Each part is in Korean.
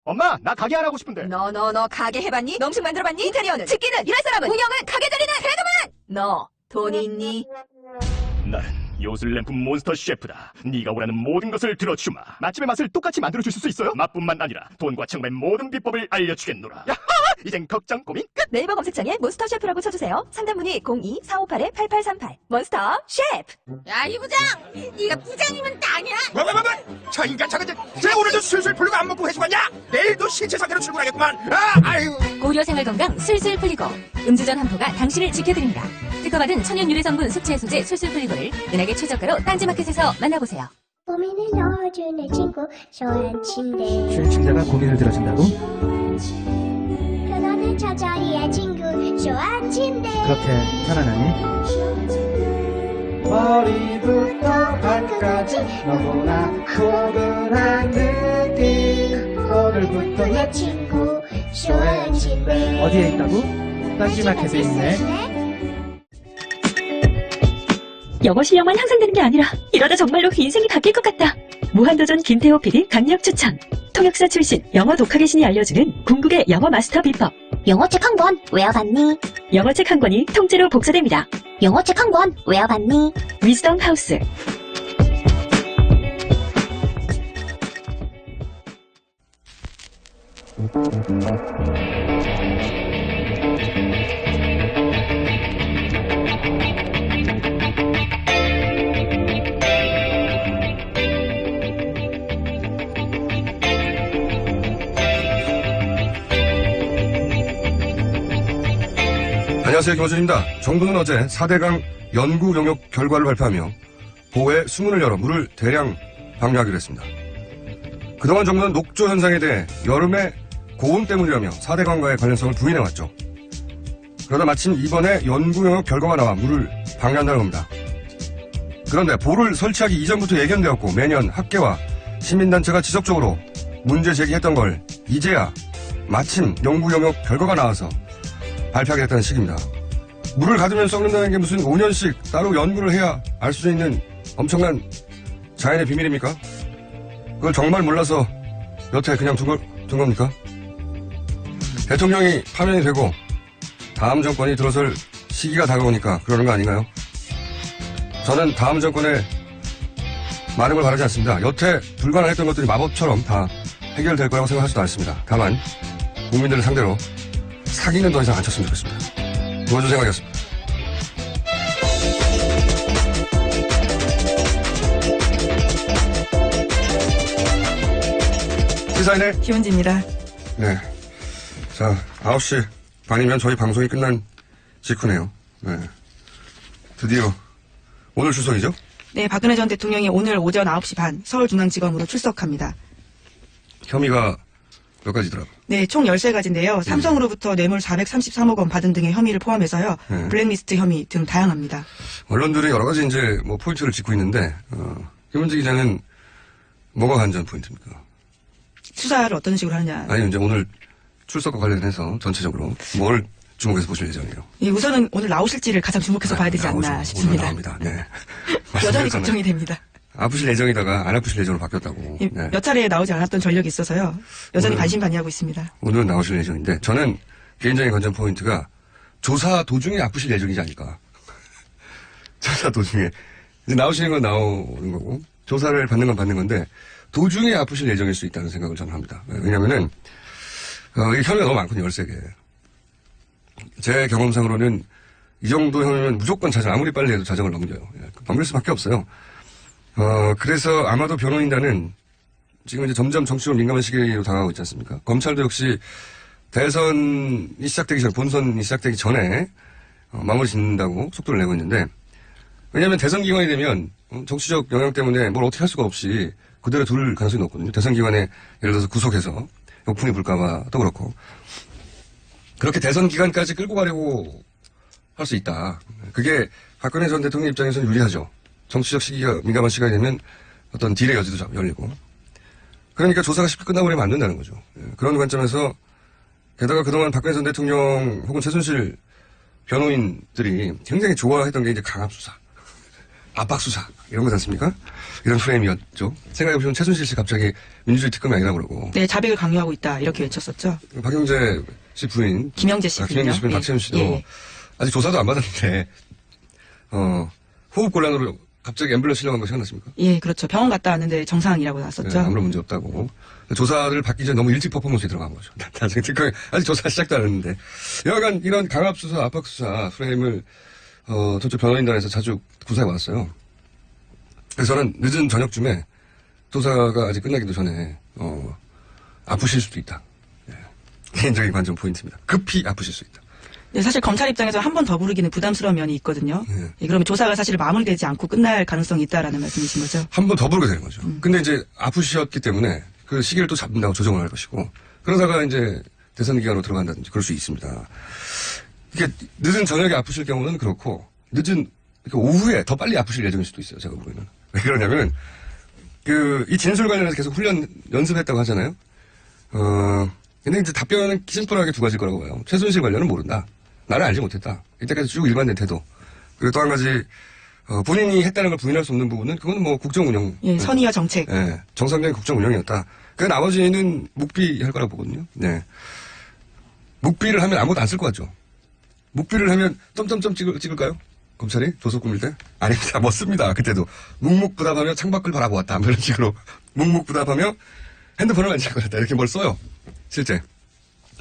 엄마, 나 가게 안 하고 싶은데. 너 가게 해봤니? 농식 만들어봤니? 인테리어는? 집기는? 일할 사람은? 운영은? 가게 들리는? 그래도만! 너 돈이 있니? 나는 요술램프 몬스터 셰프다. 네가 원하는 모든 것을 들어주마. 맛집의 맛을 똑같이 만들어줄 수 있어요? 맛뿐만 아니라 돈과 청음의 모든 비법을 알려주겠노라. 야하! 이젠 걱정 고민 끝! 네이버 검색창에 몬스터 셰프라고 쳐주세요. 상담 문의 02-458-8838. 몬스터 셰프! 야, 이 부장! 네가 부장이면 땅이야? 뭐? 저 인간 저거 쟤 오늘도 술술 풀리고 안 먹고 회식 왔냐? 내일도 신체 상태로 출근하겠구만. 아유. 고려 생활건강 술술 풀리고 음주전 한포가 당신을 지켜드립니다. 특허받은 천연 유래 성분 숙취 해소제 술술 풀리고를 은하계 최저가로 딴지마켓에서 만나보세요. 고민을 넣어주는 친구 쇼한 침대 쉴 침대가 고민을 들어준다고? 편안한 저자리의 친구 쇼한 침대 그렇게 편안하니? 머리부터 발까지 너무나 포근한 느낌 오늘부터 내 친구 쇼한 침대 어디에 있다고? 딴지마켓에 있네. 영어 실력만 향상되는 게 아니라 이러다 정말로 인생이 바뀔 것 같다. 무한도전 김태호 PD 강력 추천. 통역사 출신 영어 독학의 신이 알려주는 궁극의 영어 마스터 비법. 영어책 한 권 외워봤니? 영어책 한 권이 통째로 복사됩니다. 영어책 한 권 외워봤니? 위즈덤 하우스. 안녕하세요, 김어준입니다. 정부는 어제 4대강 연구 용역 결과를 발표하며 보호에 수문을 열어 물을 대량 방류하기로 했습니다. 그동안 정부는 녹조 현상에 대해 여름의 고온 때문이라며 4대강과의 관련성을 부인해왔죠. 그러다 마침 이번에 연구 용역 결과가 나와 물을 방류한다는 겁니다. 그런데 보를 설치하기 이전부터 예견되었고 매년 학계와 시민단체가 지속적으로 문제 제기했던 걸 이제야 마침 연구 용역 결과가 나와서 발표하게 됐다는 식입니다. 물을 가두면서 썩는다는 게 무슨 5년씩 따로 연구를 해야 알 수 있는 엄청난 자연의 비밀입니까? 그걸 정말 몰라서 여태 그냥 둔 겁니까? 대통령이 파면이 되고 다음 정권이 들어설 시기가 다가오니까 그러는 거 아닌가요? 저는 다음 정권에 많은 걸 바라지 않습니다. 여태 불가능했던 것들이 마법처럼 다 해결될 거라고 생각하지도 않습니다. 다만 국민들을 상대로 사기는 더 이상 안 쳤으면 좋겠습니다. 도와줄 생각이었습니다. 시사인의 김은지입니다. 네. 자, 9시 반이면 저희 방송이 끝난 직후네요. 네. 드디어 오늘 출석이죠? 네, 박근혜 전 대통령이 오늘 오전 9시 반 서울중앙지검으로 출석합니다. 혐의가 몇 가지더라고요. 네, 총 13가지인데요. 삼성으로부터 뇌물 433억 원 받은 등의 혐의를 포함해서요. 네. 블랙리스트 혐의 등 다양합니다. 언론들이 여러 가지 이제 뭐 포인트를 짚고 있는데, 김은지 기자는 뭐가 관전 포인트입니까? 수사를 어떤 식으로 하느냐. 아니, 이제 오늘 출석과 관련해서 전체적으로 뭘 주목해서 보실 예정이에요? 예, 우선은 오늘 나오실지를 가장 주목해서 봐야 되지 않나 싶습니다. 오늘 나옵니다. 네. 여전히 걱정이 됩니다. 아프실 예정이다가 안 아프실 예정으로 바뀌었다고. 예, 네. 몇 차례 나오지 않았던 전력이 있어서요. 여전히 반신반의하고 있습니다. 오늘은 나오실 예정인데, 저는 개인적인 관전 포인트가 조사 도중에 아프실 예정이지 않을까. 조사 도중에. 이제 나오시는 건 나오는 거고, 조사를 받는 건 받는 건데, 도중에 아프실 예정일 수 있다는 생각을 저는 합니다. 왜냐면은, 이 혐의가 너무 많거든요, 13개. 제 경험상으로는 이 정도 혐의면 무조건 자정, 아무리 빨리 해도 자정을 넘겨요. 넘길 수밖에 없어요. 그래서 아마도 변호인단은 지금 이제 점점 정치적으로 민감한 시기로 다가가고 있지 않습니까? 검찰도 역시 대선이 시작되기 전, 본선이 시작되기 전에 마무리 짓는다고 속도를 내고 있는데, 왜냐하면 대선 기간이 되면 정치적 영향 때문에 뭘 어떻게 할 수가 없이 그대로 둘 가능성이 높거든요. 대선 기간에 예를 들어서 구속해서 역풍이 불까봐 또 그렇고, 그렇게 대선 기간까지 끌고 가려고 할 수 있다. 그게 박근혜 전 대통령 입장에서는 유리하죠. 정치적 시기가 민감한 시간이 되면 어떤 딜의 여지도 열리고. 그러니까 조사가 쉽게 끝나버리면 안 된다는 거죠. 그런 관점에서, 게다가 그동안 박근혜 전 대통령 혹은 최순실 변호인들이 굉장히 좋아했던 게 이제 강압수사. 압박 수사 이런 거지 않습니까? 이런 프레임이었죠. 생각해보시면 최순실 씨 갑자기 민주주의 특검이 아니라 그러고. 네, 자백을 강요하고 있다 이렇게 외쳤었죠. 박영재 씨 부인, 김영재 씨 김영재 씨 부인 예. 박채윤 씨도 예. 아직 조사도 안 받았는데 호흡 곤란으로 갑자기 앰뷸런스 실려간 거 생각났습니까? 예, 그렇죠. 병원 갔다 왔는데 정상이라고 네, 나왔었죠. 아무런 문제 없다고. 조사를 받기 전에 너무 일찍 퍼포먼스에 들어간 거죠. 나중에 특검이 아직 조사 시작도 안 했는데. 여하간 이런 강압수사, 압박수사 프레임을 저쪽 변호인단에서 자주 구사해 왔어요. 그래서 저는 늦은 저녁쯤에 조사가 아직 끝나기도 전에 아프실 수도 있다. 예. 개인적인 관점 포인트입니다. 급히 아프실 수 있다. 네, 사실 검찰 입장에서 한 번 더 부르기는 부담스러운 면이 있거든요. 네. 예, 그러면 조사가 사실 마무리되지 않고 끝날 가능성이 있다라는 말씀이신 거죠. 한 번 더 부르게 되는 거죠. 근데 이제 아프셨기 때문에 그 시기를 또 잡는다고 조정을 할 것이고 그러다가 이제 대선 기간으로 들어간다든지 그럴 수 있습니다. 이게 늦은 저녁에 아프실 경우는 그렇고 늦은 오후에 더 빨리 아프실 예정일 수도 있어요. 제가 보기에는. 왜 그러냐면 이 진술 관련해서 계속 연습했다고 하잖아요. 근데 이제 답변은 심플하게 두 가지일 거라고 봐요. 최순실 관련은 모른다. 나는 알지 못했다. 이때까지 쭉 일관된 태도. 그리고 또 한 가지 본인이 했다는 걸 부인할 수 없는 부분은 그건 뭐 국정 운영. 예, 선의와 정책. 예, 정상적인 국정 운영이었다. 그 나머지는 묵비할 거라고 보거든요. 네. 묵비를 하면 아무것도 안 쓸 것 같죠. 묵비를 하면 점점점 찍을까요? 검찰이 조서 꾸밀 때? 아닙니다. 뭐 씁니다. 그때도 묵묵부답하며 창밖을 바라보았다. 이런 식으로 묵묵부답하며 핸드폰을 만질 것 같다. 이렇게 뭘 써요. 실제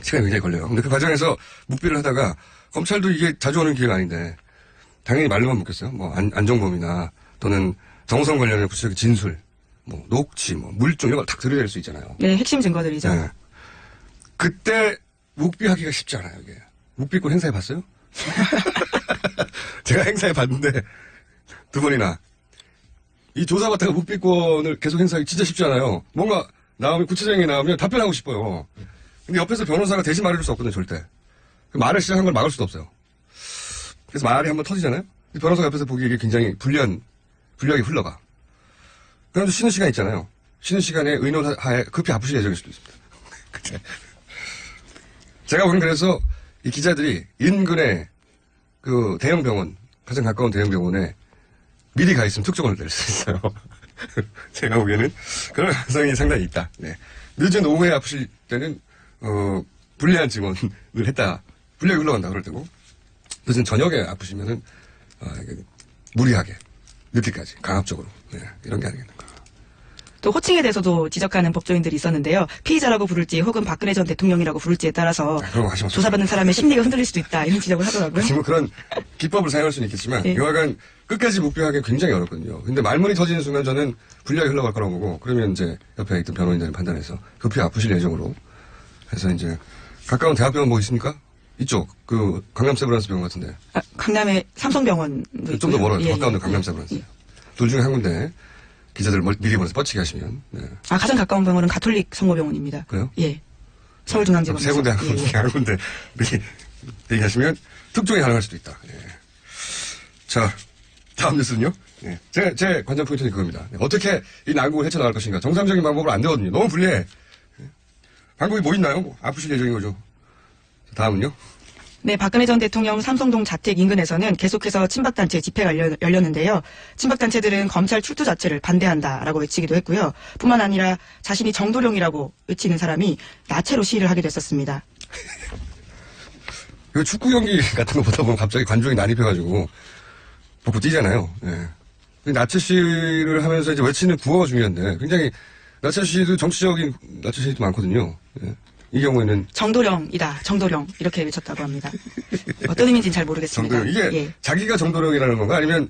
시간이 굉장히 걸려요. 근데 그 과정에서 묵비를 하다가 검찰도 이게 자주 오는 기회가 아닌데 당연히 말로만 묻겠어요. 뭐 안종범이나 또는 정성 관련된 구체적인 진술, 뭐 녹취, 뭐 물증 이런 걸 탁 들여댈 수 있잖아요. 네, 핵심 증거들이죠. 네. 그때 묵비하기가 쉽지 않아요. 이게 묵비권 행사해 봤어요? 제가 행사해 봤는데 두 번이나 이 조사받다가 묵비권을 계속 행사하기 진짜 쉽지 않아요. 뭔가 나오면 구체적인 게 나오면 답변하고 싶어요. 근데 옆에서 변호사가 대신 말해줄 수 없거든요, 절대. 말을 시작한 걸 막을 수도 없어요. 그래서 말이 한번 터지잖아요? 변호사가 옆에서 보기에 이게 굉장히 불리하게 흘러가. 그럼 쉬는 시간 있잖아요. 쉬는 시간에 의논하에 급히 아프실 예정일 수도 있습니다. 그때. 제가 보기엔 그래서 이 기자들이 인근에 그 대형 병원, 가장 가까운 대형 병원에 미리 가 있으면 특종을 낼 수 있어요. 제가 보기에는 그런 가능성이 상당히 있다. 네. 늦은 오후에 아프실 때는 불리한 증언을 했다. 불리하게 흘러간다 그럴 때고 늦은 저녁에 아프시면은 무리하게 늦게까지 강압적으로 이런 게 아니겠는가. 또 호칭에 대해서도 지적하는 법조인들이 있었는데요. 피의자라고 부를지 혹은 박근혜 전 대통령이라고 부를지에 따라서 그런 거 하지 마세요. 조사받는 사람의 심리가 흔들릴 수도 있다 이런 지적을 하더라고요. 지금 그런 기법을 사용할 수는 있겠지만 네. 여하간 끝까지 묵비하기는 굉장히 어렵거든요. 근데 말문이 터지는 순간 저는 불리하게 흘러갈 거라고 보고 그러면 이제 옆에 있던 변호인들이 판단해서 급히 아프실 예정으로 해서 이제 가까운 대학병원 뭐 있습니까? 이쪽 그 강남 세브란스 병원 같은데 강남의 삼성병원 좀 더 멀어요. 예, 가까운 데 예. 강남 세브란스. 예. 둘 중에 한 군데 기자들 미리 보내서 뻗치게 하시면 가장 가까운 병원은 가톨릭 성모병원입니다. 그래요? 예. 서울중앙지검. 세 군데 한 군데 미리 얘기하시면 특종이 가능할 수도 있다. 예. 자, 다음 뉴스는요. 예. 제 관전 포인트는 그겁니다. 어떻게 이 난국을 헤쳐나갈 것인가. 정상적인 방법으로 안 되거든요. 너무 불리해. 예. 방법이 뭐 있나요? 뭐 아프실 예정인 거죠. 다음은요. 네, 박근혜 전 대통령 삼성동 자택 인근에서는 계속해서 친박단체 집회가 열렸는데요. 친박단체들은 검찰 출두 자체를 반대한다라고 외치기도 했고요. 뿐만 아니라 자신이 정도령이라고 외치는 사람이 나체로 시위를 하게 됐었습니다. 이거 축구 경기 같은 거 보다 보면 갑자기 관중이 난입해가지고 벗고 뛰잖아요. 예. 나체 시위를 하면서 이제 외치는 구호가 중요한데 굉장히 나체 시위도 정치적인 나체 시위도 많거든요. 예. 이 경우에는 정도령이다. 정도령 이렇게 외쳤다고 합니다. 어떤 의미인지는 잘 모르겠습니다. 정도령 이게 예. 자기가 정도령이라는 건가 아니면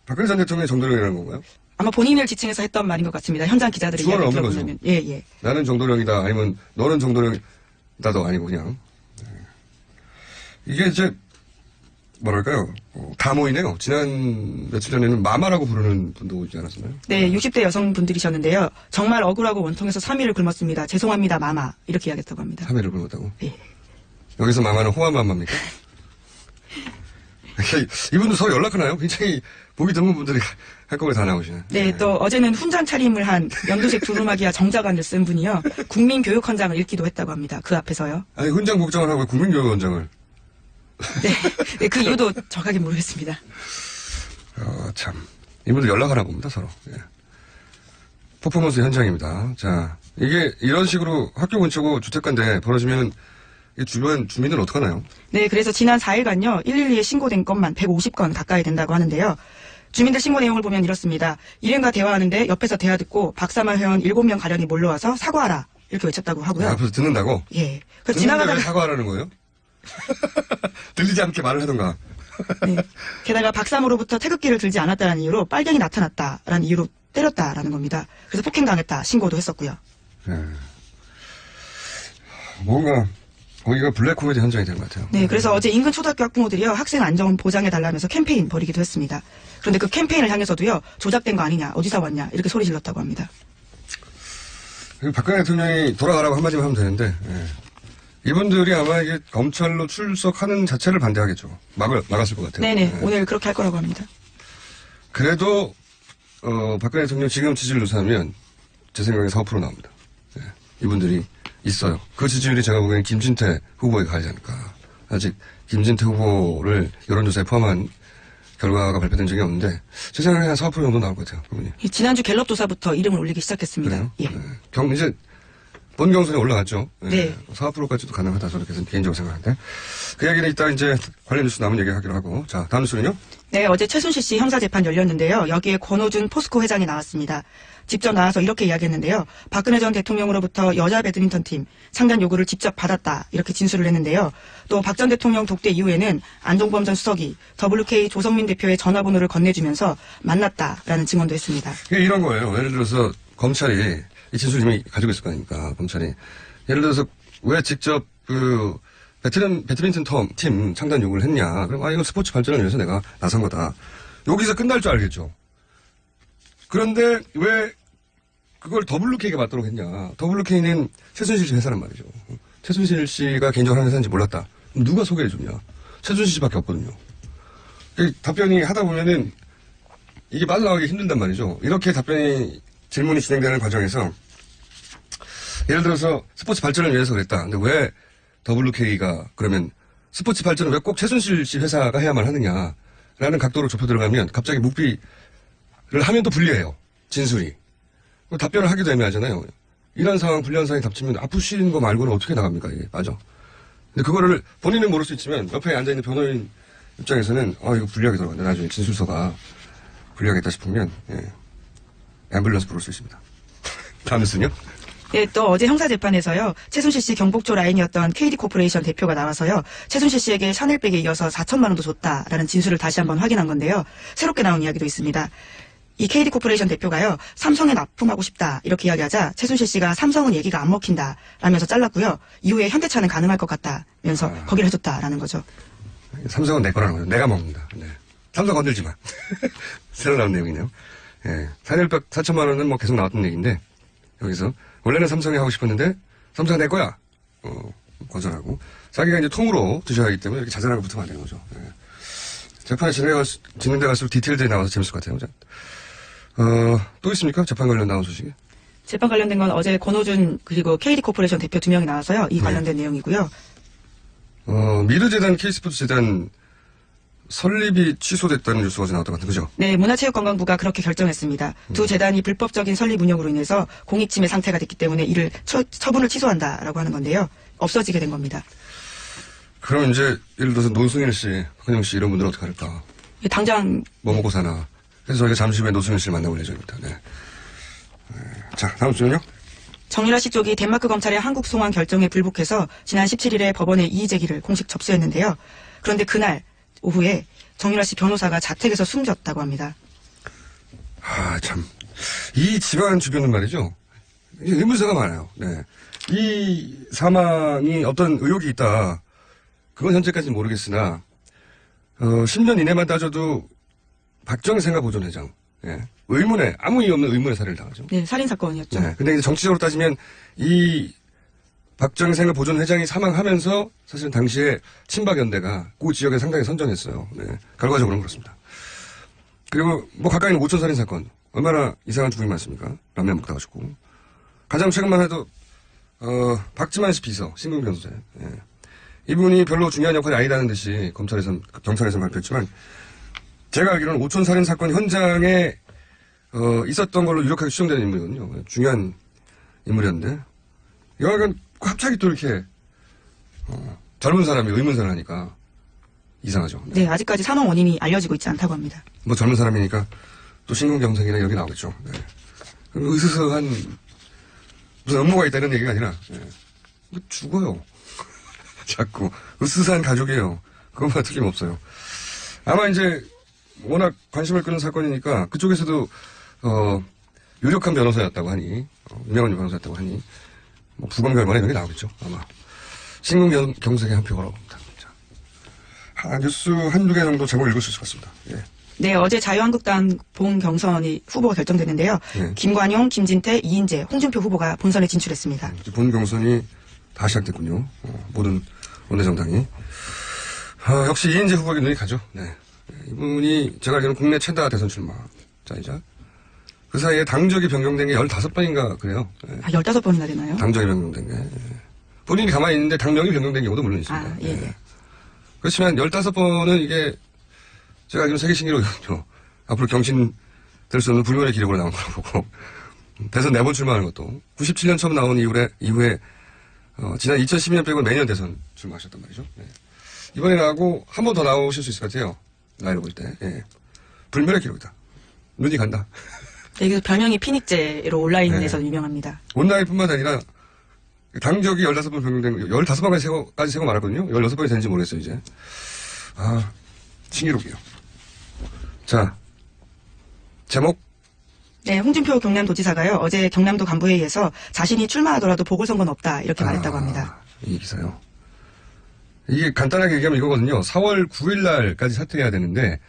박근혜 전 대통령이 정도령이라는 건가요? 아마 본인을 지칭해서 했던 말인 것 같습니다. 현장 기자들의 주어는 이야기 없는 들어보면. 예, 예. 나는 정도령이다 아니면 너는 정도령이다도 아니고 그냥 이게 이제 뭐랄까요 다 모이네요. 지난 며칠 전에는 마마라고 부르는 분도 오지 않았었나요? 네, 60대 여성분들이셨는데요. 정말 억울하고 원통해서 3일을 굶었습니다. 죄송합니다, 마마. 이렇게 이야기했다고 합니다. 3일을 굶었다고? 예. 여기서 마마는 호환 마마입니까? 이분도 서로 연락하나요? 굉장히 보기 드문 분들이 한꺼번에 다 나오시네. 네, 또 어제는 훈장 차림을 한 연두색 두루마기와 정자관을 쓴 분이요. 국민교육헌장을 읽기도 했다고 합니다. 그 앞에서요. 아니 훈장 복장을 하고 국민교육원장을. 네, 네, 그 이유도 정확하게 모르겠습니다. 참. 이분들 연락하나 봅니다, 서로. 예. 퍼포먼스 현장입니다. 자, 이게 이런 식으로 학교 근처고 주택가인데 벌어지면 이 주변 주민들은 어떡하나요? 네, 그래서 지난 4일간요, 112에 신고된 건만 150건 가까이 된다고 하는데요. 주민들 신고 내용을 보면 이렇습니다. 일행과 대화하는데 옆에서 대화 듣고 박사만 회원 7명 가량이 몰려와서 사과하라. 이렇게 외쳤다고 하고요. 앞에서 듣는다고? 예. 그래서 듣는데 지나가다가 왜 사과하라는 거예요? 들리지 않게 말을 하던가. 네. 게다가 박사모로부터 태극기를 들지 않았다는 이유로 빨갱이 나타났다라는 이유로 때렸다라는 겁니다. 그래서 폭행당했다 신고도 했었고요. 네. 뭔가 거기가 블랙 코미디 현장이 된 것 같아요. 네, 그래서 어제 인근 초등학교 학부모들이요 학생 안전 보장해달라면서 캠페인 벌이기도 했습니다. 그런데 그 캠페인을 향해서도요 조작된 거 아니냐, 어디서 왔냐 이렇게 소리 질렀다고 합니다. 박근혜 대통령이 돌아가라고 한마디만 하면 되는데 이분들이 아마 이게 검찰로 출석하는 자체를 반대하겠죠. 막았을 것 같아요. 네네, 오늘 그렇게 할 거라고 합니다. 그래도 박근혜 대통령 지금 지지율 조사하면 제 생각에 4% 나옵니다. 네, 이분들이 있어요. 그 지지율이 제가 보기엔 김진태 후보에 가지 않을까. 아직 김진태 후보를 여론조사에 포함한 결과가 발표된 적이 없는데 제 생각에 한 4% 정도 나올 것 같아요. 그분이. 지난주 갤럽 조사부터 이름을 올리기 시작했습니다. 그래요? 예. 네. 이제 본 경선에 올라갔죠. 네. 4%까지도 가능하다 저렇게 개인적으로 생각하는데 그 얘기는 이따 이제 관련 뉴스 남은 얘기 하기로 하고 자 다음 뉴스는요? 네, 어제 최순실 씨 형사재판 열렸는데요. 여기에 권오준 포스코 회장이 나왔습니다. 직접 나와서 이렇게 이야기했는데요. 박근혜 전 대통령으로부터 여자 배드민턴 팀 상단 요구를 직접 받았다 이렇게 진술을 했는데요. 또 박 전 대통령 독대 이후에는 안종범 전 수석이 WK 조성민 대표의 전화번호를 건네주면서 만났다라는 증언도 했습니다. 이런 거예요. 예를 들어서 검찰이 이 진술 이미 가지고 있을 거 아닙니까? 검찰이 예를 들어서 왜 직접 그 배드민턴 팀 창단 요구를 했냐? 그럼 이건 스포츠 발전을 위해서 내가 나선 거다. 여기서 끝날 줄 알겠죠. 그런데 왜 그걸 WK가 맞도록 했냐? WK는 최순실 씨 회사란 말이죠. 최순실 씨가 개인적으로 하는 회사인지 몰랐다. 누가 소개해줬냐? 최순실 씨밖에 없거든요. 답변이 하다 보면은 이게 빠져나가기 힘든단 말이죠. 이렇게 질문이 진행되는 과정에서 예를 들어서 스포츠 발전을 위해서 그랬다. 근데 왜 WK가 그러면 스포츠 발전을 왜 꼭 최순실 씨 회사가 해야만 하느냐라는 각도로 좁혀 들어가면 갑자기 묵비를 하면 또 불리해요. 진술이. 답변을 하기도 애매하잖아요. 이런 상황, 불리한 상황이 닥치면 아프신 거 말고는 어떻게 나갑니까, 이게. 맞아. 근데 그거를 본인은 모를 수 있지만 옆에 앉아있는 변호인 입장에서는 이거 불리하게 들어간다. 나중에 진술서가 불리하겠다 싶으면 앰뷸런스 부를 수 있습니다. 다음 뉴스는요? 예, 또 어제 형사재판에서요, 최순실 씨 경북조 라인이었던 KD코퍼레이션 대표가 나와서요, 최순실 씨에게 샤넬백에 이어서 4천만 원도 줬다라는 진술을 다시 한번 확인한 건데요. 새롭게 나온 이야기도 있습니다. 이 KD코퍼레이션 대표가요, 삼성에 납품하고 싶다 이렇게 이야기하자 최순실 씨가 삼성은 얘기가 안 먹힌다 라면서 잘랐고요. 이후에 현대차는 가능할 것 같다면서 거기를 해줬다라는 거죠. 삼성은 내 거라는 거죠. 내가 먹는다. 네. 삼성 건들지 마. 새로 나온 내용이네요. 예. 샤넬백 4천만 원은 뭐 계속 나왔던 얘기인데 여기서 원래는 삼성이 하고 싶었는데 삼성이 내 거야. 거절하고 자기가 이제 통으로 드셔야 하기 때문에 이렇게 자잘하게 붙으면 안 되는 거죠. 예. 재판이 진행돼 갈수록 디테일들이 나와서 재밌을 것 같아요. 또 있습니까? 재판 관련 나온 소식이? 재판 관련된 건 어제 권오준 그리고 KD코퍼레이션 대표 2명이 나와서요. 이 관련된 내용이고요. 미르재단, K스포츠재단 설립이 취소됐다는 뉴스가 어제 나왔던 것 같은 그죠? 네, 문화체육관광부가 그렇게 결정했습니다. 두 재단이 불법적인 설립 운영으로 인해서 공익침해 상태가 됐기 때문에 이를 처분을 취소한다라고 하는 건데요. 없어지게 된 겁니다. 그럼 이제 예를 들어서 노승일 씨, 박근영 씨 이런 분들은 어떻게 할까? 당장 뭐 먹고 사나. 그래서 저희가 잠시 후에 노승일 씨를 만나볼 예정입니다. 네. 자, 다음 주는요? 정유라 씨 쪽이 덴마크 검찰의 한국 송환 결정에 불복해서 지난 17일에 법원에 이의 제기를 공식 접수했는데요. 그런데 그날 오후에 정유라 씨 변호사가 자택에서 숨졌다고 합니다. 참. 이 집안 주변은 말이죠. 의문사가 많아요. 네. 이 사망이 어떤 의혹이 있다. 그건 현재까지는 모르겠으나 10년 이내만 따져도 박정생가 보존회장 의문에 아무 이유 없는 의문의 살해를 당하죠. 네, 살인 사건이었죠. 네, 근데 이제 정치적으로 따지면 이 박정생가 보존회장이 사망하면서 사실 당시에 친박연대가 그 지역에 상당히 선전했어요. 네, 결과적으로는 그렇습니다. 그리고 뭐 가까이 있는 오천 살인 사건 얼마나 이상한 죽음이 많습니까? 라면 먹다가 죽고 가장 최근만 해도 박지만 씨 비서 신금 변호사 이분이 별로 중요한 역할이 아니라는 듯이 경찰에서 발표했지만 제가 알기로는 오촌 살인 사건 현장에 있었던 걸로 유력하게 추정되는 인물이거든요. 중요한 인물이었는데 여하간 갑자기 또 이렇게 젊은 사람이 의문사를 하니까 이상하죠. 네, 아직까지 사망 원인이 알려지고 있지 않다고 합니다. 뭐 젊은 사람이니까 또 심근경색이나 여기 나오겠죠. 네. 그럼 으스스한 무슨 음모가 있다 이런 얘기가 아니라 이거 죽어요. 자꾸 으스스한 가족이에요. 그것만 틀림없어요. 아마 이제 워낙 관심을 끄는 사건이니까 그쪽에서도 유력한 변호사였다고 하니 유명한 변호사였다고 하니 뭐 부검 결과나 이런 게 나오겠죠. 아마 심근경색의 한 표라고 봅니다. 자, 뉴스 한두 개 정도 제목 읽을 수 있을 것 같습니다. 예. 네, 어제 자유한국당 본경선이 후보가 결정됐는데요. 네. 김관용, 김진태, 이인재, 홍준표 후보가 본선에 진출했습니다. 본 경선이 다 시작됐군요. 모든 원내정당이. 역시 이인재 후보에게 눈이 가죠. 네. 이분이 제가 알기로는 국내 최다 대선 출마자이자 그 사이에 당적이 변경된 게 15번인가 그래요. 네. 15번이나 되나요? 당적이 변경된 게. 본인이 가만히 있는데 당명이 변경된 경우도 물론 있습니다. 아, 예. 네. 그렇지만 15번은 이게 제가 알기로는 세계 신기록이거든요. 앞으로 경신될 수 없는 불멸의 기록으로 나온 거라고 보고 대선 4번 출마하는 것도 97년 처음 나온 이후에 지난 2012년 빼고 매년 대선 출마하셨단 말이죠. 네. 이번에 나오고 한 번 더 나오실 수 있을 것 같아요. 나이로 볼 때. 예. 불멸의 기록이다. 눈이 간다. 여기서 별명이 피닉제로 온라인에서 네. 유명합니다. 온라인뿐만 아니라 당적이 15번 변경된 거 15번까지 세고 말았거든요. 16번이 되는지 모르겠어요 이제. 신기록이에요. 자, 제목. 네, 홍준표 경남도지사가요. 어제 경남도 간부회의에서 자신이 출마하더라도 보궐선거는 없다 이렇게 말했다고 합니다. 이 기사요. 이게 간단하게 얘기하면 이거거든요. 4월 9일 날까지 사퇴해야 되는데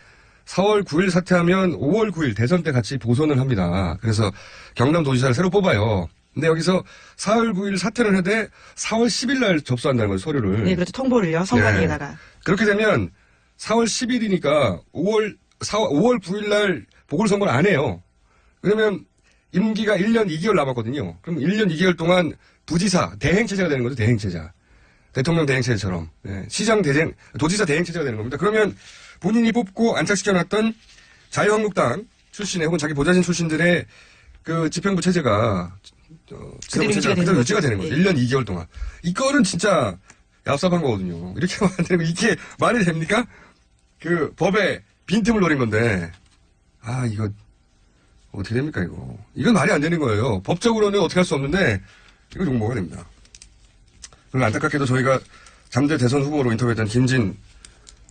4월 9일 사퇴하면 5월 9일 대선 때 같이 보선을 합니다. 그래서 경남도지사를 새로 뽑아요. 근데 여기서 4월 9일 사퇴를 해대 4월 10일 날 접수한다는 거예요, 서류를. 네, 그렇죠. 통보를요. 선관위에다가. 네. 그렇게 되면 4월 10일이니까 5월 9일 날 보궐선거를 안 해요. 왜냐면 임기가 1년 2개월 남았거든요. 그럼 1년 2개월 동안 부지사, 대행체제가 되는 거죠, 대행체제. 대통령 대행체제처럼. 네. 시장 대행, 도지사 대행체제가 되는 겁니다. 그러면 본인이 뽑고 안착시켜놨던 자유한국당 출신의 혹은 자기 보좌진 출신들의 그 지평부 체제가 그대로 유지가 되는 거죠. 예. 1년 2개월 동안. 이거는 진짜 얍삽한 거거든요. 이렇게 하면 안 되는 거. 이게 말이 됩니까? 그 법에 빈틈을 노린 건데. 이거 어떻게 됩니까 이거. 이건 말이 안 되는 거예요. 법적으로는 어떻게 할 수 없는데 이거 용모가 됩니다. 그리고 안타깝게도 저희가 잠재 대선 후보로 인터뷰했던 김진